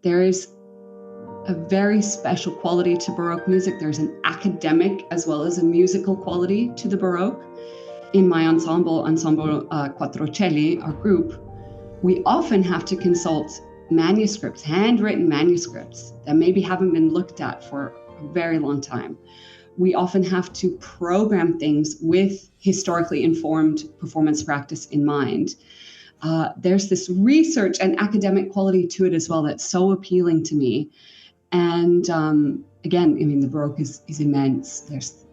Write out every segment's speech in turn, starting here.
there is a very special quality to Baroque music. There's an academic as well as a musical quality to the Baroque. In my ensemble Quattrocelli, our group, we often have to consult manuscripts, handwritten manuscripts that maybe haven't been looked at for a very long time. We often have to program things with historically informed performance practice in mind. There's this research and academic quality to it as well that's so appealing to me. And again, I mean, the Baroque is immense. There's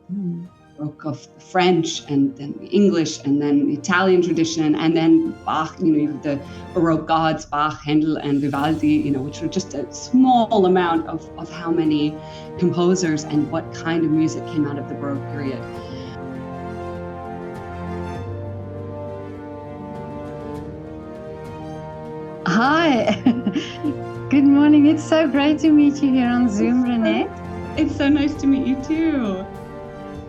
Baroque of French and then the English and then the Italian tradition and then Bach, you have the Baroque gods, Bach, Handel and Vivaldi, which were just a small amount of how many composers and what kind of music came out of the Baroque period. Hi, good morning. It's so great to meet you here on Zoom, Reinet. It's so nice to meet you too.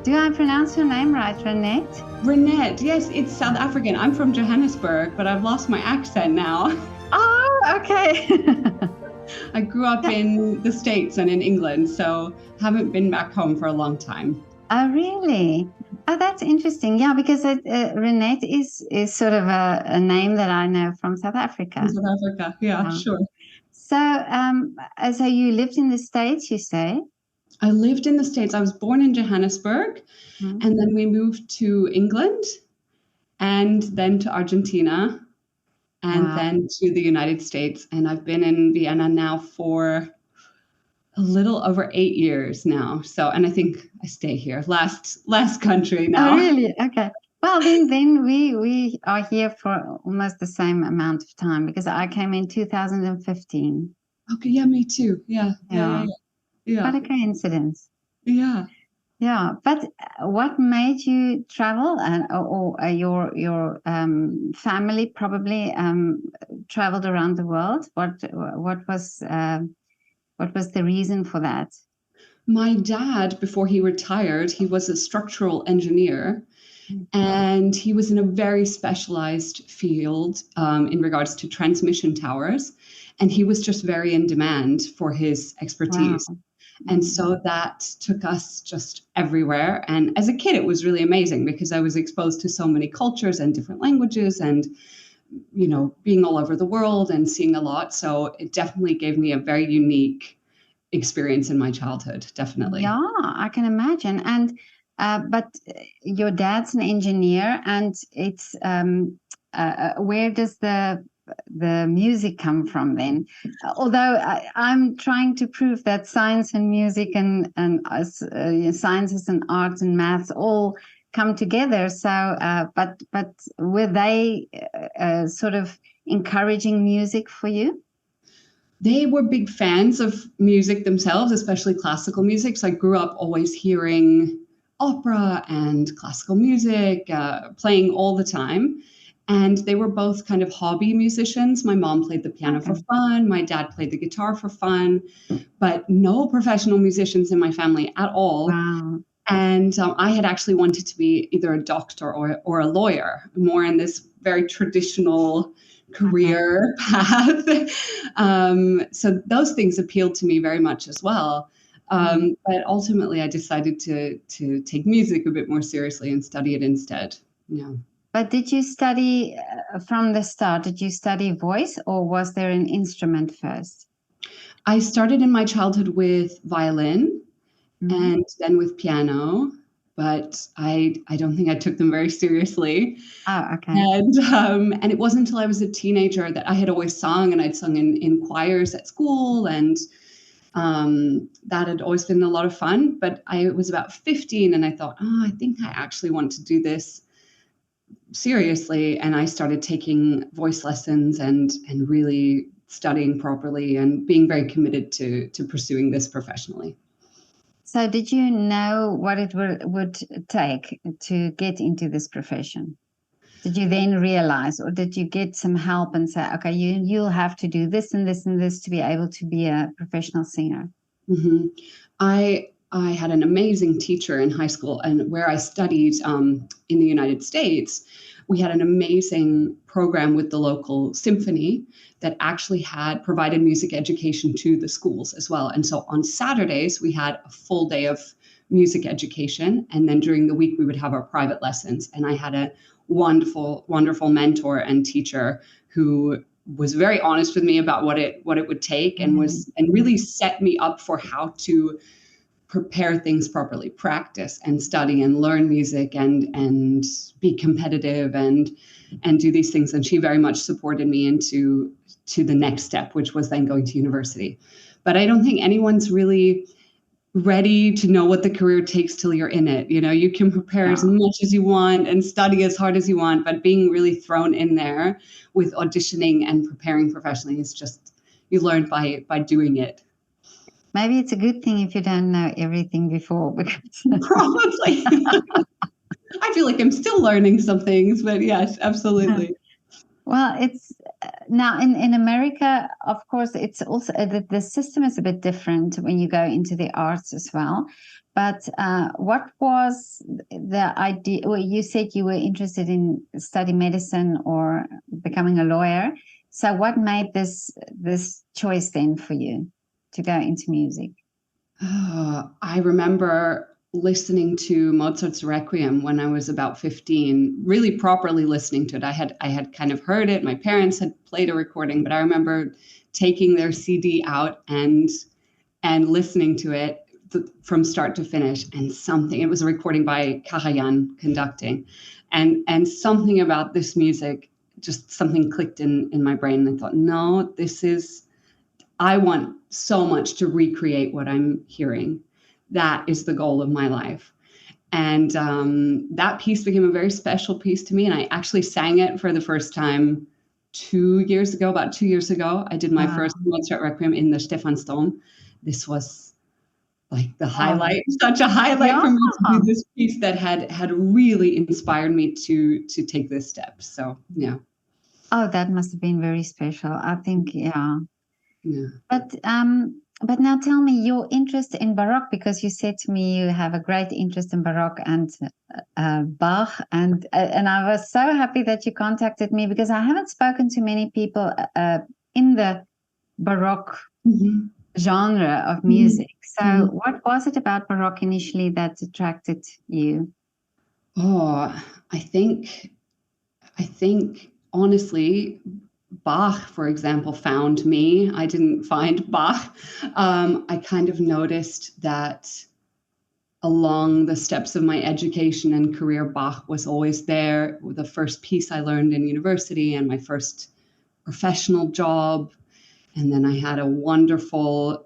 Do I pronounce your name right, Reinet? Reinet, yes, it's South African. I'm from Johannesburg, but I've lost my accent now. Oh, okay. I grew up in the States and in England, so haven't been back home for a long time. Oh, really? Oh, that's interesting. Yeah, because Reinet is sort of a name that I know from South Africa. From South Africa, yeah, sure. So you lived in the States, you say? I lived in the States. I was born in Johannesburg, and then we moved to England, and then to Argentina, and then to the United States. And I've been in Vienna now for a little over 8 years now. So, and I think I stay here. Last country now. Oh, really? Okay. Well, then we are here for almost the same amount of time because I came in 2015. Okay, yeah, me too. Yeah. What a coincidence. Yeah. Yeah, but what made you travel, or your family probably traveled around the world? What was the reason for that? My dad, before he retired, he was a structural engineer, and he was in a very specialized field in regards to transmission towers, and he was just very in demand for his expertise. Wow. And so that took us just everywhere. And as a kid, it was really amazing because I was exposed to so many cultures and different languages and, being all over the world and seeing a lot. So it definitely gave me a very unique experience in my childhood, definitely. Yeah, I can imagine. And but your dad's an engineer, and it's where does the music come from then? Although I'm trying to prove that science and music and sciences and arts and maths all come together. So, but were they sort of encouraging music for you? They were big fans of music themselves, especially classical music. So I grew up always hearing opera and classical music, playing all the time. And they were both kind of hobby musicians. My mom played the piano for fun. My dad played the guitar for fun, but no professional musicians in my family at all. Wow. And I had actually wanted to be either a doctor or a lawyer, more in this very traditional career path. So those things appealed to me very much as well. But ultimately, I decided to take music a bit more seriously and study it instead. Yeah. But did you study from the start? Did you study voice, or was there an instrument first? I started in my childhood with violin and then with piano, but I don't think I took them very seriously. Oh, okay. And it wasn't until I was a teenager that I had always sung, and I'd sung in choirs at school, and that had always been a lot of fun. But I was about 15, and I thought, I think I actually want to do this seriously, and I started taking voice lessons and really studying properly and being very committed to pursuing this professionally. So did you know what it would take to get into this profession? Did you then realize, or did you get some help and say, okay, you'll have to do this and this and this to be able to be a professional singer? Mm-hmm. I had an amazing teacher in high school, and where I studied in the United States we had an amazing program with the local symphony that actually had provided music education to the schools as well. And so on Saturdays, we had a full day of music education. And then during the week, we would have our private lessons. And I had a wonderful, wonderful mentor and teacher who was very honest with me about what it would take, and really set me up for how to prepare things properly, practice and study and learn music and be competitive and do these things. And she very much supported me into the next step, which was then going to university. But I don't think anyone's really ready to know what the career takes till you're in it. You can prepare as much as you want and study as hard as you want, but being really thrown in there with auditioning and preparing professionally is just, you learn by doing it. Maybe it's a good thing if you don't know everything before, because probably. I feel like I'm still learning some things, but yes, absolutely. Well, it's now in America, of course, it's also the system is a bit different when you go into the arts as well. But what was the idea? Well, you said you were interested in studying medicine or becoming a lawyer. So what made this choice then for you to go into music? I remember listening to Mozart's Requiem when I was about 15, really properly listening to it. I had kind of heard it. My parents had played a recording, but I remember taking their CD out and listening to it from start to finish. And it was a recording by Karajan conducting, and something about this music, just something clicked in my brain. And I thought, no, I want so much to recreate what I'm hearing. That is the goal of my life. And that piece became a very special piece to me. And I actually sang it for the first time about 2 years ago. I did my first Mozart Requiem in the Stephansdom. This was like the highlight, such a highlight for me to do this piece that had really inspired me to take this step. So, yeah. Oh, that must have been very special. I think, yeah. Yeah. But now tell me your interest in Baroque, because you said to me you have a great interest in Baroque and Bach, and I was so happy that you contacted me, because I haven't spoken to many people in the Baroque genre of music. So what was it about Baroque initially that attracted you? Oh, I think honestly, Bach, for example, found me. I didn't find Bach. I kind of noticed that along the steps of my education and career, Bach was always there. The first piece I learned in university and my first professional job. And then I had a wonderful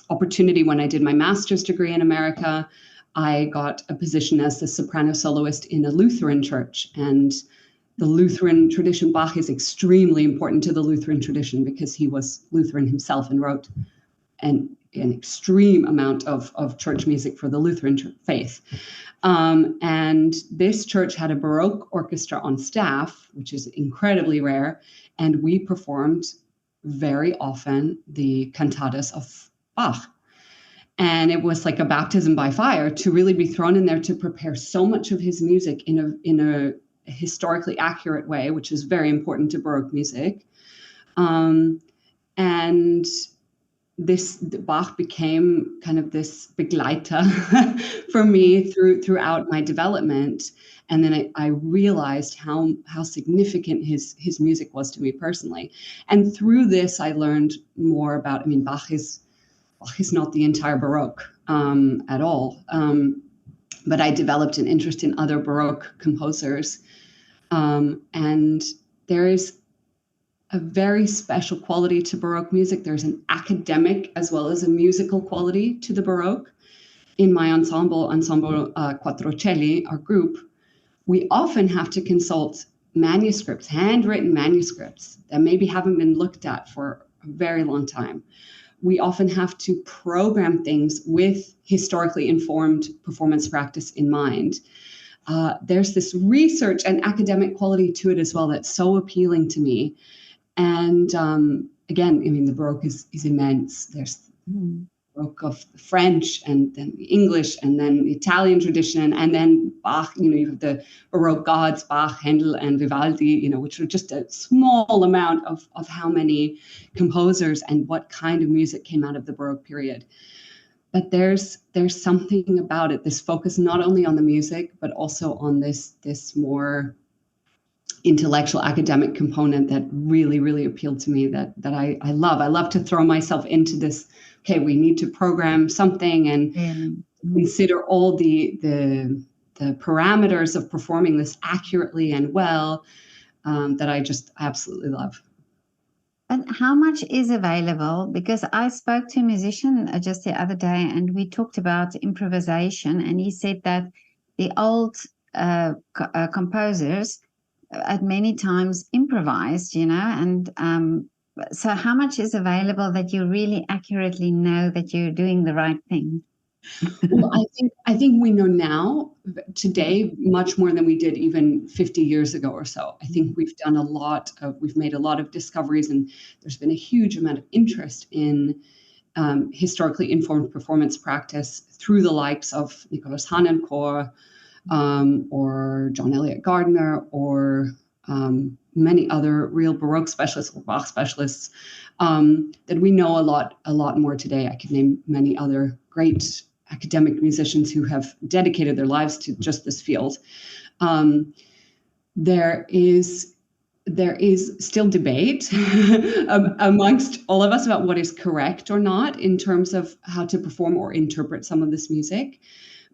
opportunity when I did my master's degree in America. I got a position as the soprano soloist in a Lutheran church. And the Lutheran tradition, Bach is extremely important to the Lutheran tradition because he was Lutheran himself and wrote an extreme amount of church music for the Lutheran faith. And this church had a Baroque orchestra on staff, which is incredibly rare. And we performed very often the cantatas of Bach. And it was like a baptism by fire to really be thrown in there to prepare so much of his music in a historically accurate way, which is very important to Baroque music. And Bach became kind of this begleiter for me throughout my development. And then I realized how significant his music was to me personally. And through this, I learned more about, Bach is not the entire Baroque at all. But I developed an interest in other Baroque composers. And there is a very special quality to Baroque music. There's an academic as well as a musical quality to the Baroque. In my ensemble Quattrocelli, our group, we often have to consult manuscripts, handwritten manuscripts that maybe haven't been looked at for a very long time. We often have to program things with historically informed performance practice in mind. There's this research and academic quality to it as well that's so appealing to me. And again, the Baroque is immense. There's Baroque of the French and then the English and then the Italian tradition, and then Bach, you have the Baroque gods, Bach, Handel, and Vivaldi, which are just a small amount of how many composers and what kind of music came out of the Baroque period. But there's something about it, this focus not only on the music, but also on this more intellectual academic component that really, really appealed to me, that I love. I love to throw myself into this, okay, we need to program something and consider all the parameters of performing this accurately and well, that I just absolutely love. And how much is available? Because I spoke to a musician just the other day, and we talked about improvisation, and he said that the old composers at many times improvised, and so how much is available that you really accurately know that you're doing the right thing? Well, I think we know now, today, much more than we did even 50 years ago or so. I think we've made a lot of discoveries, and there's been a huge amount of interest in historically informed performance practice through the likes of Nicholas Hanenchor, or John Elliott Gardner, or many other real Baroque specialists or Bach specialists, that we know a lot more today. I could name many other great academic musicians who have dedicated their lives to just this field. There is still debate amongst all of us about what is correct or not in terms of how to perform or interpret some of this music.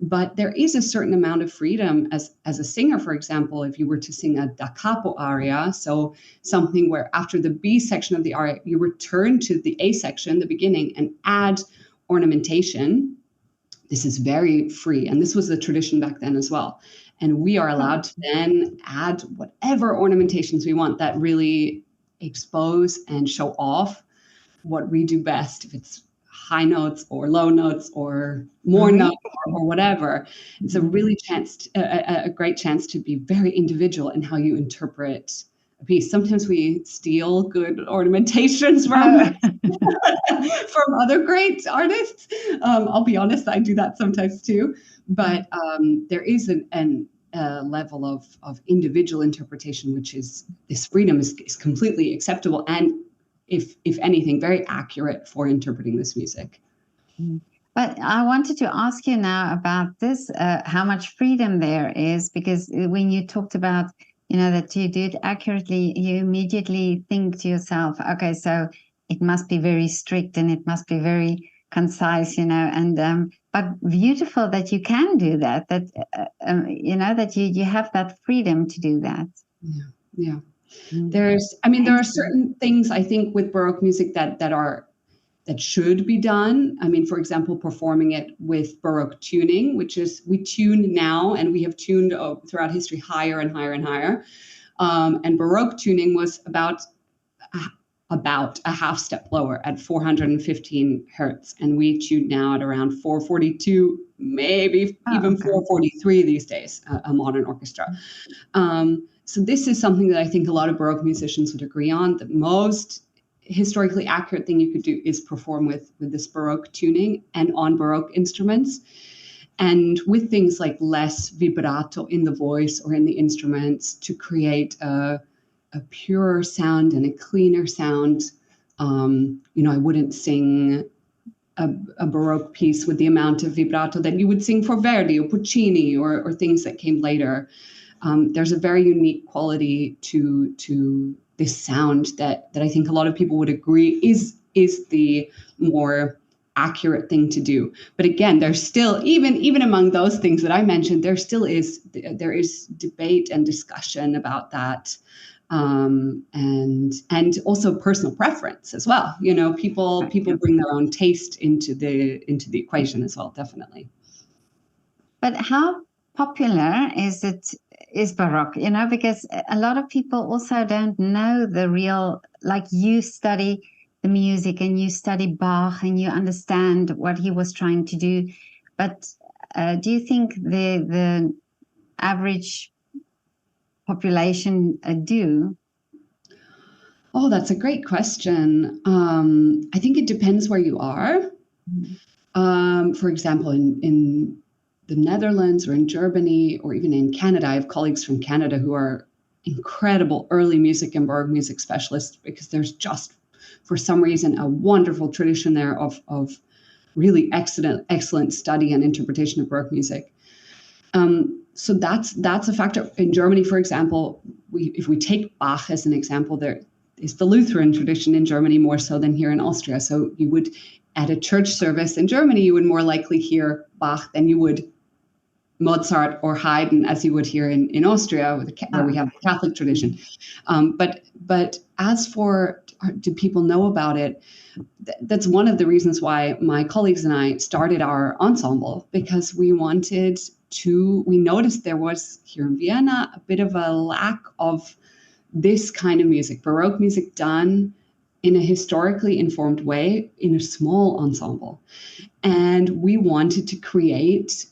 But there is a certain amount of freedom as a singer, for example, if you were to sing a da capo aria, so something where after the B section of the aria, you return to the A section, the beginning, and add ornamentation. This is very free. And this was the tradition back then as well. And we are allowed to then add whatever ornamentations we want that really expose and show off what we do best. If it's high notes or low notes or more notes or whatever. It's a really a great chance to be very individual in how you interpret a piece. Sometimes we steal good ornamentations from other great artists. I'll be honest, I do that sometimes too. But there is a level of individual interpretation, which is this freedom is completely acceptable and, if anything, very accurate for interpreting this music. But I wanted to ask you now about this, how much freedom there is, because when you talked about, that you did accurately, you immediately think to yourself, okay, so it must be very strict and it must be very concise, and but beautiful that you can do that, that you have that freedom to do that. Yeah. There are certain things I think with Baroque music that should be done. I mean, for example, performing it with Baroque tuning, which is we tune now, and we have tuned throughout history higher and higher and higher. And Baroque tuning was about a half step lower at 415 hertz, and we tune now at around 442, maybe even 443 these days. A modern orchestra. So this is something that I think a lot of Baroque musicians would agree on. The most historically accurate thing you could do is perform with this Baroque tuning and on Baroque instruments, and with things like less vibrato in the voice or in the instruments to create a purer sound and a cleaner sound. I wouldn't sing a Baroque piece with the amount of vibrato that you would sing for Verdi or Puccini or things that came later. There's a very unique quality to this sound that I think a lot of people would agree is the more accurate thing to do. But again, there's still, even among those things that I mentioned, there is debate and discussion about that. And also personal preference as well. People bring their own taste into the equation as well, definitely. But how popular is Baroque? Because a lot of people also don't know the real, like you study the music and you study Bach and you understand what he was trying to do. But do you think the average population do? Oh, that's a great question. I think it depends where you are. For example, in the Netherlands or in Germany or even in Canada, I have colleagues from Canada who are incredible early music and Baroque music specialists, because there's just, for some reason, a wonderful tradition there of really excellent study and interpretation of Baroque music. So that's a factor. In Germany, for example, if we take Bach as an example, there is the Lutheran tradition in Germany more so than here in Austria. So you would, at a church service in Germany, you would more likely hear Bach than you would Mozart or Haydn, as you would here in Austria, where we have the Catholic tradition. But as for, do people know about it? That's one of the reasons why my colleagues and I started our ensemble, because we noticed there was here in Vienna a bit of a lack of this kind of music, Baroque music done in a historically informed way in a small ensemble. And we wanted to create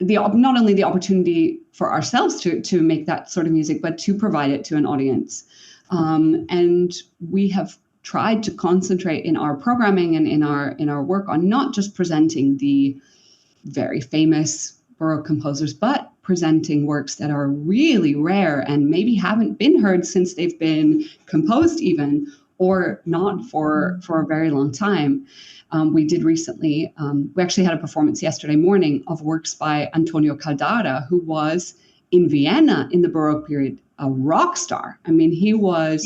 not only the opportunity for ourselves to make that sort of music, but to provide it to an audience. And we have tried to concentrate in our programming and in our work on not just presenting the very famous Baroque composers, but presenting works that are really rare and maybe haven't been heard since they've been composed even, or not for a very long time. We did recently, we actually had a performance yesterday morning of works by Antonio Caldara, who was in Vienna in the Baroque period, a rock star. I mean, he was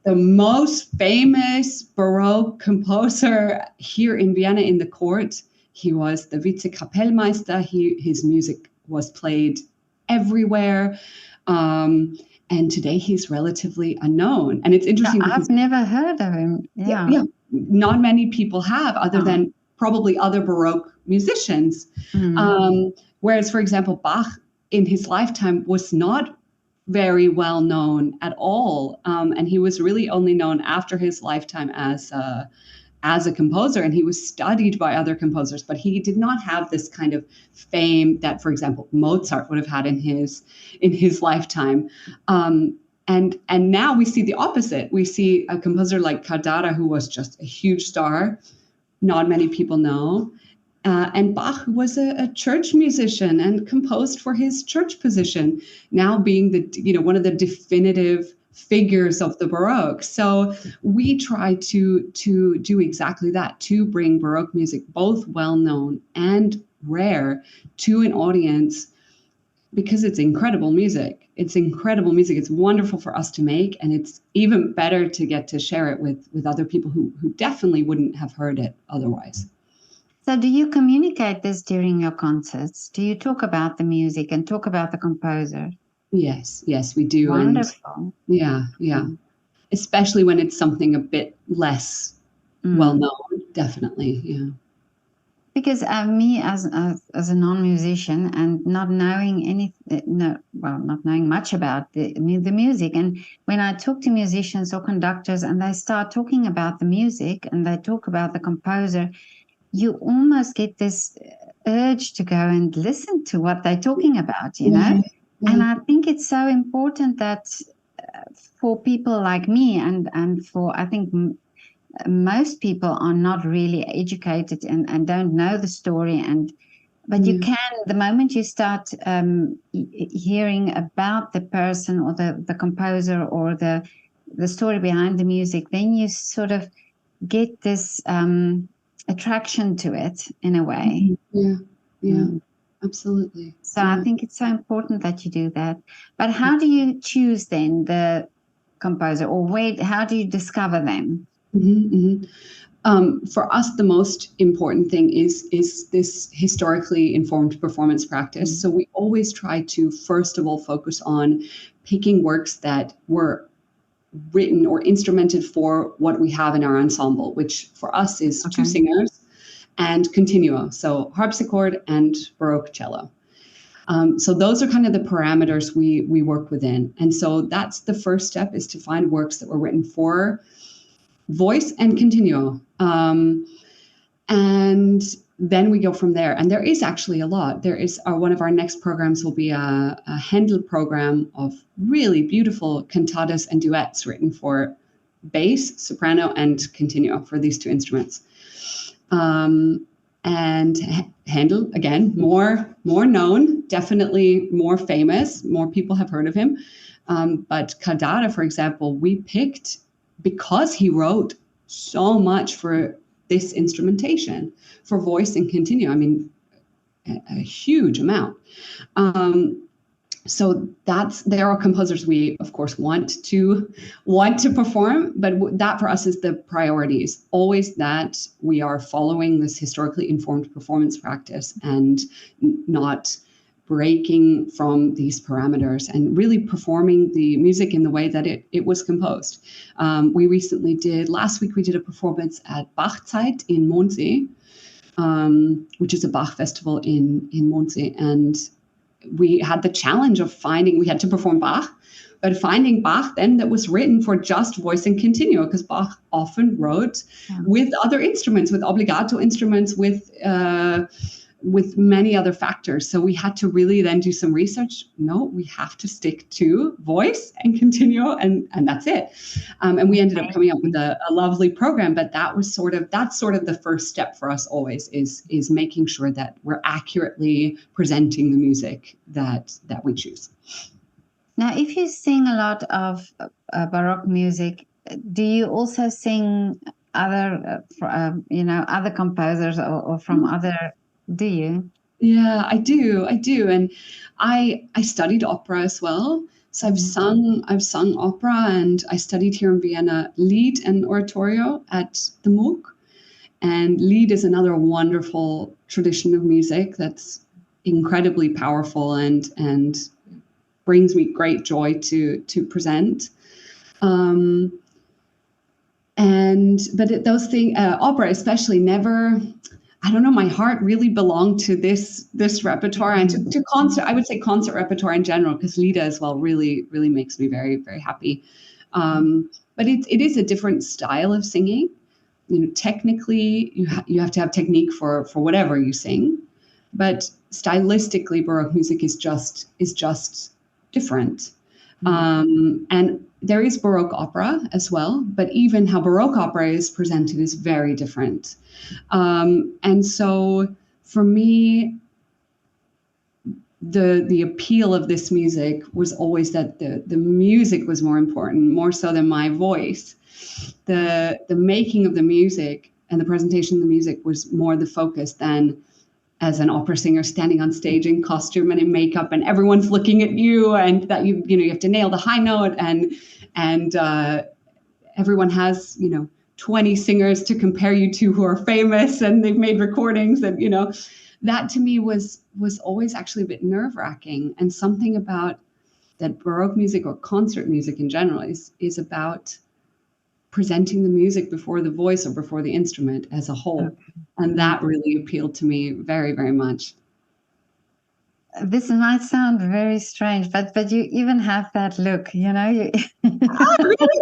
the most famous Baroque composer here in Vienna in the court. He was the Vizekapellmeister. His music was played everywhere. And today he's relatively unknown. And it's interesting. I've never heard of him. Yeah. Not many people have, other than probably other Baroque musicians. Whereas, for example, Bach in his lifetime was not very well known at all. And he was really only known after his lifetime as a composer, and he was studied by other composers, but he did not have this kind of fame that, for example, Mozart would have had in his lifetime. And now we see the opposite. We see a composer like Caldara, who was just a huge star, not many people know, and Bach, who was a church musician and composed for his church position, now being one of the definitive figures of the Baroque. So we try to do exactly that, to bring Baroque music, both well-known and rare, to an audience, because it's incredible music. It's incredible music. It's wonderful for us to make, and it's even better to get to share it with other people who definitely wouldn't have heard it otherwise. So do you communicate this during your concerts? Do you talk about the music and talk about the composer? Yes, we do. Wonderful. And yeah. Especially when it's something a bit less well known, definitely, yeah. Because me as a non-musician and not knowing not knowing much about the music, and when I talk to musicians or conductors and they start talking about the music and they talk about the composer, you almost get this urge to go and listen to what they're talking about, you know? And I think it's so important that for people like me and for, I think, most people are not really educated and don't know the story. But you can, the moment you start hearing about the person or the composer or the story behind the music, then you sort of get this attraction to it in a way. Yeah. Absolutely. So I think it's so important that you do that. But how do you choose then the composer, or how do you discover them? For us, the most important thing is this historically informed performance practice. So we always try to, first of all, focus on picking works that were written or instrumented for what we have in our ensemble, which for us is two singers and continuo, so harpsichord and Baroque cello. So those are kind of the parameters we work within. And so that's the first step, is to find works that were written for voice and continuo. And then we go from there. And there is actually a lot. There is one of our next programs will be a Handel program of really beautiful cantatas and duets written for bass, soprano, and continuo, for these two instruments. And Handel, again, more known, definitely more famous, more people have heard of him. But Caldara, for example, we picked because he wrote so much for this instrumentation, for voice and continuo. I mean, a huge amount. So there are composers we, of course, want to perform, but that for us is the priority, is always that we are following this historically informed performance practice and not breaking from these parameters and really performing the music in the way that it was composed. Last week we did a performance at Bachzeit in Mondsee, which is a Bach festival in Mondsee, and we had the challenge of we had to perform Bach, but finding Bach then that was written for just voice and continuo, because Bach often wrote with other instruments, with obbligato instruments, with many other factors. So we had to really then do some research. No, we have to stick to voice and continuo, and that's it. And we ended up coming up with a lovely program, but that's sort of the first step for us always, is making sure that we're accurately presenting the music that we choose. Now, if you sing a lot of Baroque music, do you also sing other composers or from other? Do you? Yeah, I do. And I studied opera as well. So I've sung opera, and I studied here in Vienna Lied and Oratorio at the MOOC. And Lied is another wonderful tradition of music that's incredibly powerful and brings me great joy to present. Those things, opera especially, never. I don't know, my heart really belonged to this repertoire and to concert. I would say concert repertoire in general, because Lieder as well really, really makes me very, very happy. But it is a different style of singing. Technically, you have to have technique for whatever you sing, but stylistically, Baroque music is just different. And there is Baroque opera as well, but even how Baroque opera is presented is very different. And so for me, the appeal of this music was always that the music was more important, more so than my voice. The making of the music and the presentation of the music was more the focus than as an opera singer standing on stage in costume and in makeup, and everyone's looking at you, and that you have to nail the high note, and everyone has 20 singers to compare you to who are famous and they've made recordings, and that to me was always actually a bit nerve-wracking. And something about that Baroque music, or concert music in general, is about presenting the music before the voice or before the instrument as a whole. And that really appealed to me very, very much. This might sound very strange, but you even have that look, Oh, really?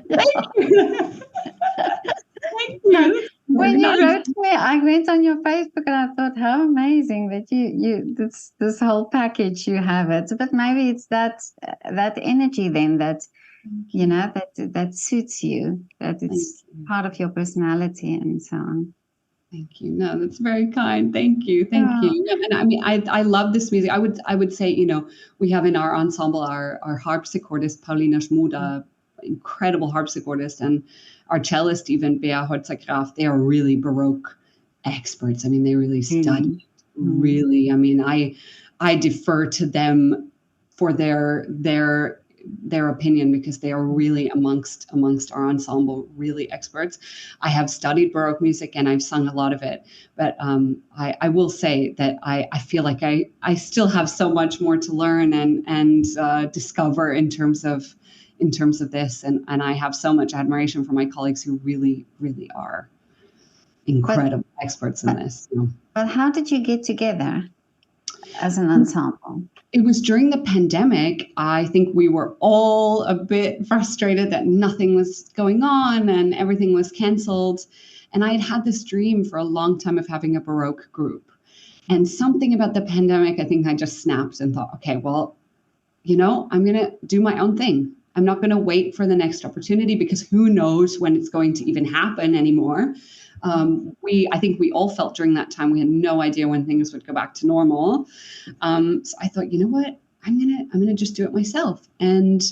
Thank you. Thank you. When you wrote to me, I went on your Facebook and I thought, how amazing that you this whole package, you have it. But maybe it's that energy then that that suits you, that it's part of your personality and so on. Thank you. No, that's very kind. Thank you. Thank you. And I mean, I love this music. I would say, we have in our ensemble our harpsichordist Paulina Schmuda, incredible harpsichordist, and our cellist even Bea Holzer-Graf. They are really Baroque experts. I mean, they really study. Really, I mean, I defer to them for their opinion, because they are really amongst our ensemble really experts. I have studied Baroque music and I've sung a lot of it, but I will say that I feel like I still have so much more to learn and discover in terms of this, and I have so much admiration for my colleagues who really, really are incredible experts in this. But how did you get together as an ensemble? It was during the pandemic. I think we were all a bit frustrated that nothing was going on and everything was canceled. And I had this dream for a long time of having a Baroque group. And something about the pandemic, I think I just snapped and thought, okay, well, I'm going to do my own thing. I'm not going to wait for the next opportunity, because who knows when it's going to even happen anymore. I think we all felt during that time we had no idea when things would go back to normal. So I thought, you know what, I'm gonna just do it myself. And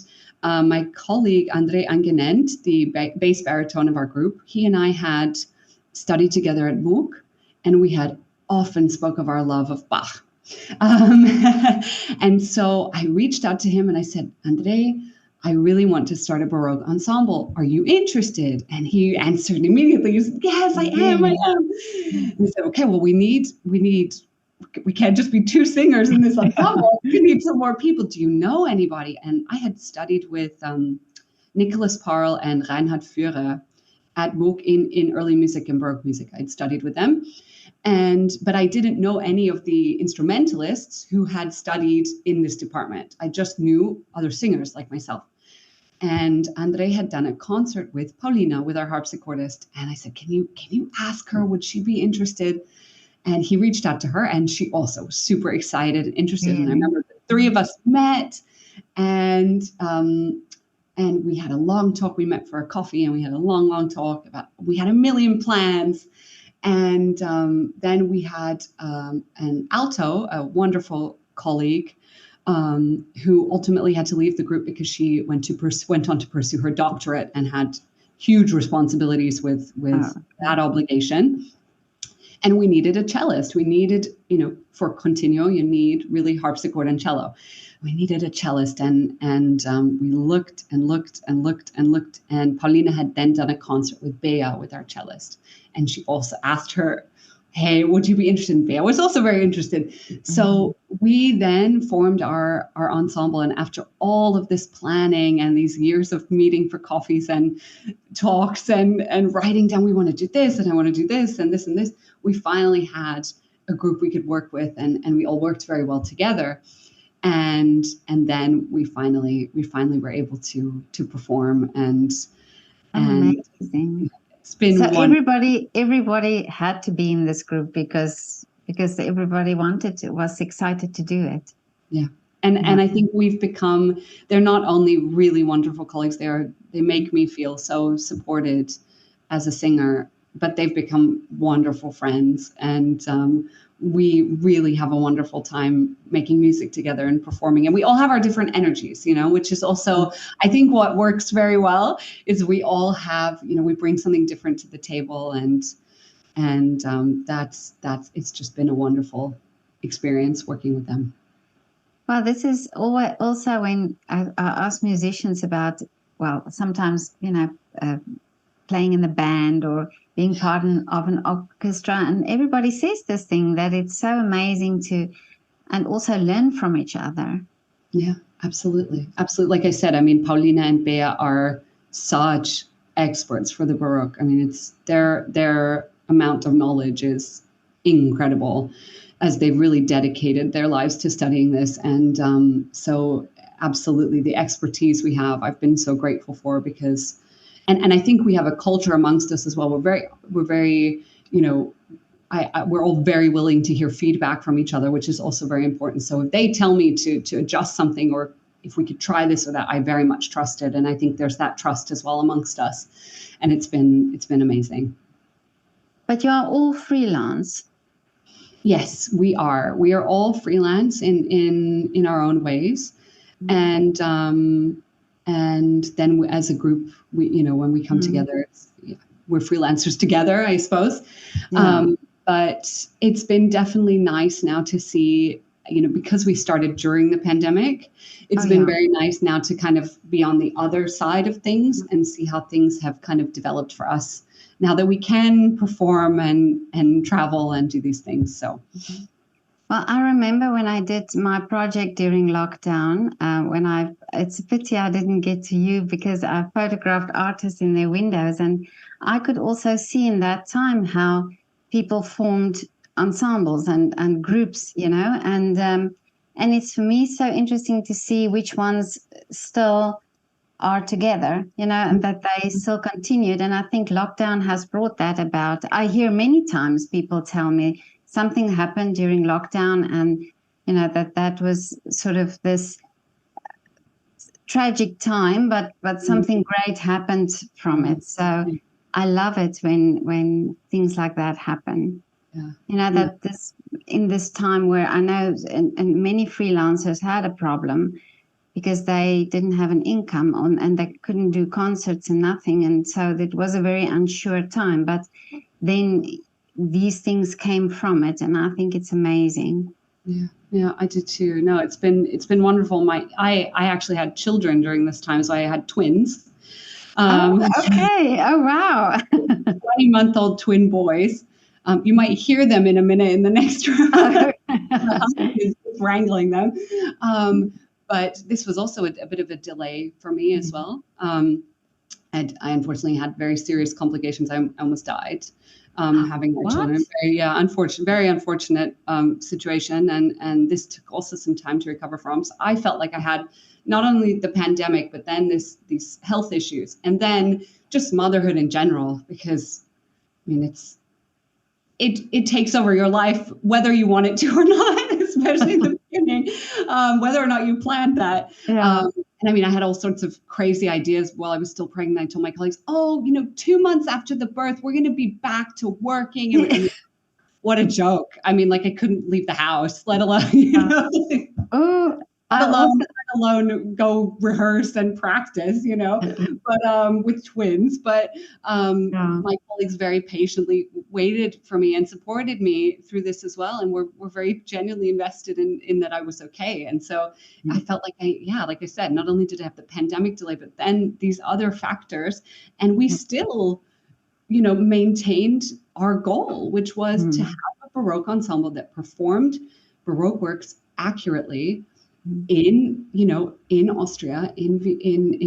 my colleague André Angenent, the bass baritone of our group, he and I had studied together at MOOC, and we had often spoke of our love of Bach. And so I reached out to him and I said, André, I really want to start a Baroque ensemble. Are you interested? And he answered immediately. He said, yes, I am. And he said, okay, well, we can't just be two singers in this ensemble. We need some more people. Do you know anybody? And I had studied with Nicholas Parle and Reinhard Führer at MOOC in early music and Baroque music. I'd studied with them. But I didn't know any of the instrumentalists who had studied in this department. I just knew other singers like myself. And André had done a concert with Paulina, with our harpsichordist. And I said, can you ask her, would she be interested? And he reached out to her, and she also was super excited and interested. And I remember the three of us met, and we had a long talk. We met for a coffee, and we had a long talk we had a million plans. And then we had an alto, a wonderful colleague, who ultimately had to leave the group because she went on to pursue her doctorate and had huge responsibilities with that obligation. And we needed a cellist. We needed, for continuo, you need really harpsichord and cello. We needed a cellist, and we looked and looked and looked and looked. And Paulina had then done a concert with Bea, with our cellist. And she also asked her, hey, would you be interested in Bea? I was also very interested. Mm-hmm. So we then formed our ensemble. And after all of this planning and these years of meeting for coffees and talks and writing down, we want to do this and I want to do this and this and this, we finally had a group we could work with, and we all worked very well together. And then we finally were able to perform and amazing. It's been so everybody had to be in this group because everybody was excited to do it. Yeah. And I think they're not only really wonderful colleagues, they make me feel so supported as a singer, but they've become wonderful friends. And we really have a wonderful time making music together and performing. And we all have our different energies, which is also, I think what works very well is we all have, we bring something different to the table. And that's it's just been a wonderful experience working with them. Well, this is also when I ask musicians about, sometimes, playing in the band or being part of an orchestra, and everybody says this thing, that it's so amazing and also learn from each other. Yeah, absolutely. Absolutely. Like I said, Paulina and Bea are such experts for the Baroque. It's their amount of knowledge is incredible, as they've really dedicated their lives to studying this. And so absolutely the expertise we have, I've been so grateful for, because and I think we have a culture amongst us as well. We're very, we're all very willing to hear feedback from each other, which is also very important. So if they tell me to adjust something, or if we could try this or that, I very much trust it. And I think there's that trust as well amongst us. And it's been amazing. But you are all freelance. Yes, we are. We are all freelance in our own ways. And then as a group, when we come together, we're freelancers together, I suppose. Yeah. But it's been definitely nice now to see, because we started during the pandemic, it's been very nice now to kind of be on the other side of things and see how things have kind of developed for us now that we can perform and travel and do these things. So. Mm-hmm. Well, I remember when I did my project during lockdown, it's a pity I didn't get to you, because I photographed artists in their windows, and I could also see in that time how people formed ensembles and groups, and it's for me so interesting to see which ones still are together, and that they still continued. And I think lockdown has brought that about. I hear many times people tell me, something happened during lockdown, and that was sort of this tragic time, but something great happened from it. So I love it when things like that happen. Yeah. You know, that this in this time where I know and many freelancers had a problem because they didn't have an income and they couldn't do concerts and nothing. And so it was a very unsure time. But then these things came from it, and I think it's amazing. Yeah, I did too. No, it's been wonderful. I actually had children during this time, so I had twins. Okay. Oh, wow. 20-month-old twin boys. You might hear them in a minute in the next room. My husband is wrangling them. But this was also a bit of a delay for me as well. And I unfortunately had very serious complications. I almost died having my children. Very unfortunate situation. And this took also some time to recover from. So I felt like I had not only the pandemic, but then these health issues, and then just motherhood in general, because I mean, it takes over your life, whether you want it to or not, especially in the beginning, whether or not you planned that. Yeah. And I mean, I had all sorts of crazy ideas while I was still pregnant. I told my colleagues, 2 months after the birth, we're going to be back to working. And what a joke. I mean, like I couldn't leave the house, let alone, let alone go rehearse and practice, but with twins. But my colleagues very patiently waited for me and supported me through this as well. And were very genuinely invested in that I was okay. And so I felt like like I said, not only did I have the pandemic delay, but then these other factors, and we still, maintained our goal, which was to have a Baroque ensemble that performed Baroque works accurately in Austria, in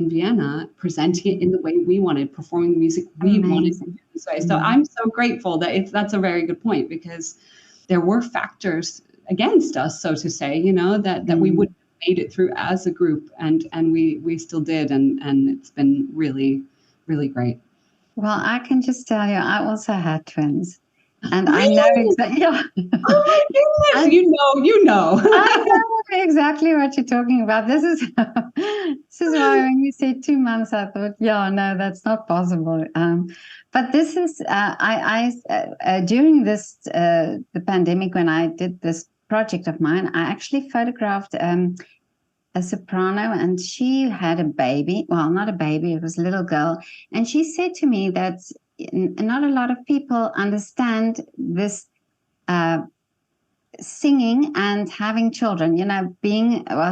Vienna, presenting it in the way we wanted, performing the music we wanted to do this way. So I'm so grateful that's a very good point, because there were factors against us, so to say, that we wouldn't have made it through as a group, and we still did, and it's been really, really great. Well, I can just tell you, I also had twins. And really? I know exactly. Yeah. Oh my goodness! You know. I know exactly what you're talking about. This is why when you say 2 months, I thought, no, that's not possible. But this is during this the pandemic, when I did this project of mine, I actually photographed a soprano, and she had a baby. Well, not a baby; it was a little girl, and she said to me that not a lot of people understand this singing and having children,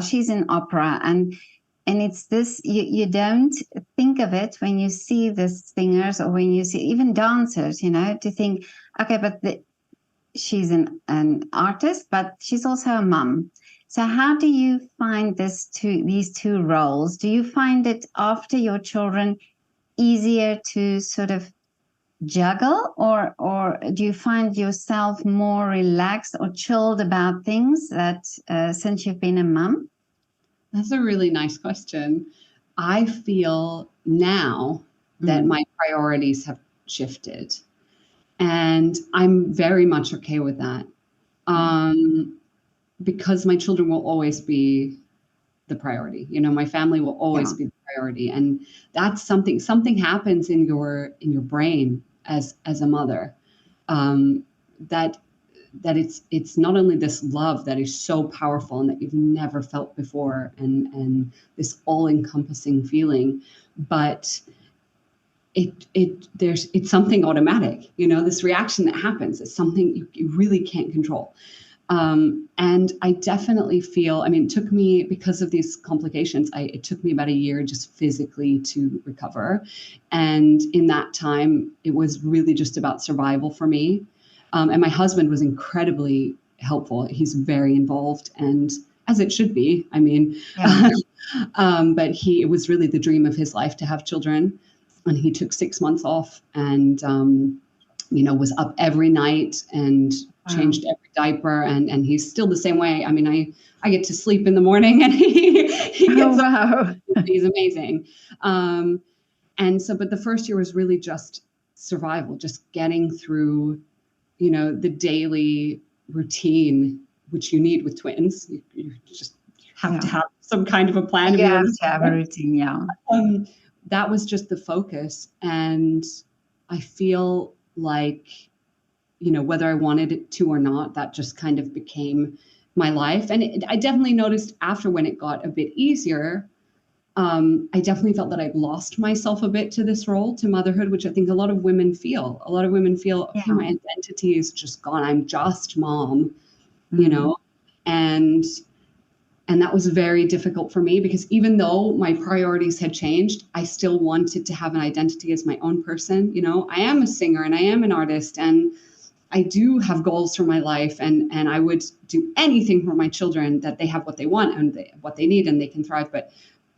she's in opera, and it's this, you don't think of it when you see the singers, or when you see even dancers, to think, okay, but she's an artist, but she's also a mom. So how do you find these two roles? Do you find it after your children easier to sort of juggle, or do you find yourself more relaxed or chilled about things that since you've been a mom? That's a really nice question. I feel now that my priorities have shifted, and I'm very much okay with that, because my children will always be the priority. My family will always be the priority, and that's something happens in your brain as a mother, that it's not only this love that is so powerful and that you've never felt before, and this all-encompassing feeling, but it's something automatic. This reaction that happens is something you really can't control. And I definitely feel, it took me, because of these complications, it took me about a year just physically to recover. And in that time, it was really just about survival for me. And my husband was incredibly helpful. He's very involved, and as it should be. But it was really the dream of his life to have children. And he took 6 months off, and, was up every night and changed every diaper, and he's still the same way. I get to sleep in the morning, and he gets up. He's amazing. And so, but the first year was really just survival, just getting through, the daily routine, which you need with twins. You have to have some kind of a plan. You have to have a routine, that was just the focus. And I feel like, whether I wanted it to or not, that just kind of became my life. And I definitely noticed after, when it got a bit easier, I definitely felt that I'd lost myself a bit to this role, to motherhood, which I think a lot of women feel. A lot of women feel, okay, my identity is just gone. I'm just mom, and that was very difficult for me, because even though my priorities had changed, I still wanted to have an identity as my own person. I am a singer and I am an artist, and I do have goals for my life, and I would do anything for my children, that they have what they want and what they need, and they can thrive. But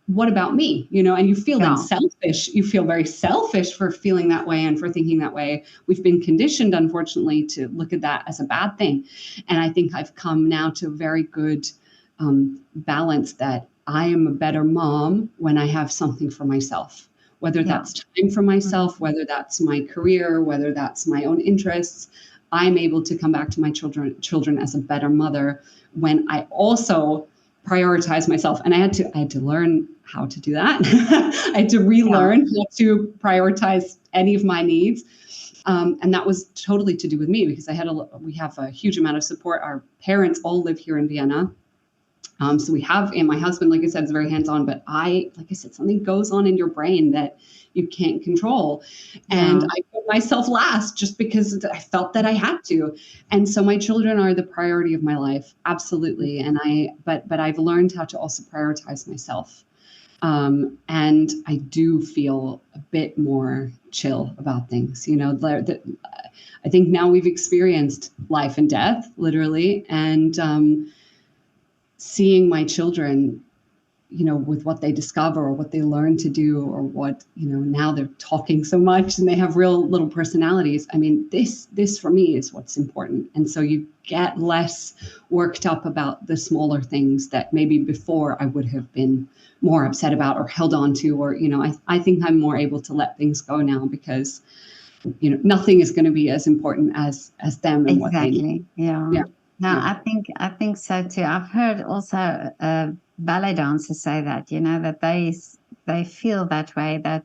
what about me? And you feel then selfish. You feel very selfish for feeling that way and for thinking that way. We've been conditioned, unfortunately, to look at that as a bad thing. And I think I've come now to a very good balance, that I am a better mom when I have something for myself, whether that's time for myself, whether that's my career, whether that's my own interests. I'm able to come back to my children as a better mother when I also prioritize myself. And I had to learn how to do that. I had to relearn how to prioritize any of my needs. And that was totally to do with me, because we have a huge amount of support. Our parents all live here in Vienna. So we have, and my husband, like I said, is very hands-on, but like I said, something goes on in your brain that you can't control. And I put myself last just because I felt that I had to. And so my children are the priority of my life. Absolutely. And but I've learned how to also prioritize myself. And I do feel a bit more chill about things. I think now we've experienced life and death, literally. And, seeing my children, with what they discover or what they learn to do, or what, now they're talking so much and they have real little personalities. I mean, this for me is what's important. And so you get less worked up about the smaller things that maybe before I would have been more upset about or held on to, or, I think I'm more able to let things go now, because, nothing is going to be as important as them and what they need. Yeah. No, I think so too. I've heard also ballet dancers say that, that they feel that way, that,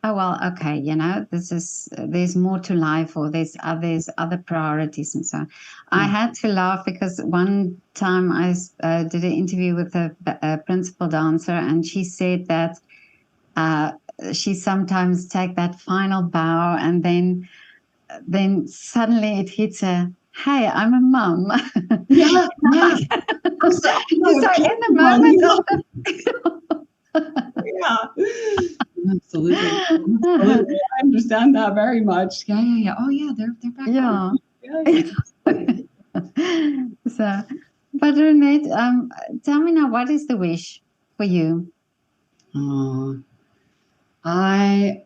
oh, well, okay, there's more to life, or there's other priorities and so on. I had to laugh because one time I did an interview with a principal dancer, and she said that she sometimes take that final bow, and then suddenly it hits her, hey, I'm a mum. Yeah. So in the moment Absolutely. I understand that very much. Yeah. Oh yeah, they're back. Yeah. So, but Reinet, tell me now, what is the wish for you? Oh, I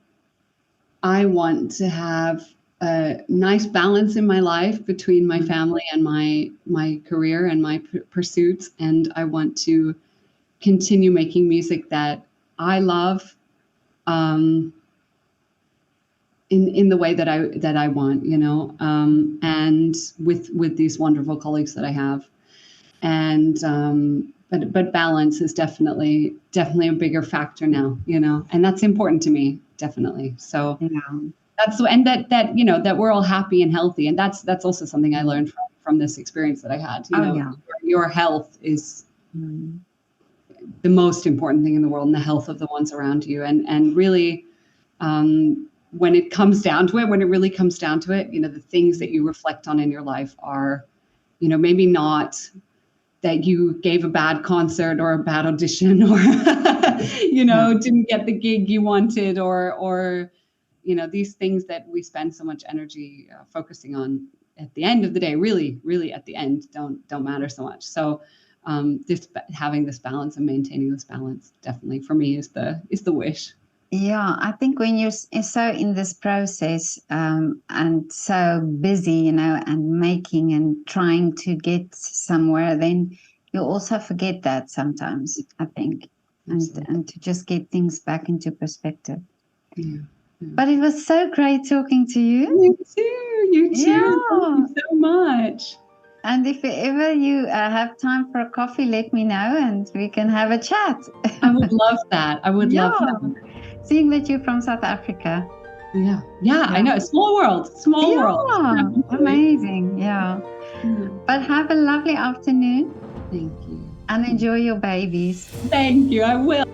want to have a nice balance in my life between my family and my career and my pursuits, and I want to continue making music that I love, in the way that I want, and with these wonderful colleagues that I have, and but balance is definitely a bigger factor now, and that's important to me, definitely. So that's, and that we're all happy and healthy, and that's also something I learned from this experience that I had. Your health is the most important thing in the world, and the health of the ones around you, and really, when it comes down to it, the things that you reflect on in your life are, maybe not that you gave a bad concert or a bad audition, or didn't get the gig you wanted, or these things that we spend so much energy focusing on, at the end of the day, really at the end, don't matter so much. So having this balance and maintaining this balance, definitely for me is the wish. Yeah, I think when you're so in this process, and so busy, and making and trying to get somewhere, then you also forget that sometimes, I think, and to just get things back into perspective. Yeah. But it was so great talking to you. You too. Yeah. Thank you so much. And if ever you have time for a coffee, let me know and we can have a chat. I would love that. Love that. Seeing that you're from South Africa. Yeah, I know. Small world. Yeah, amazing. Yeah. But have a lovely afternoon. Thank you. And enjoy your babies. Thank you. I will.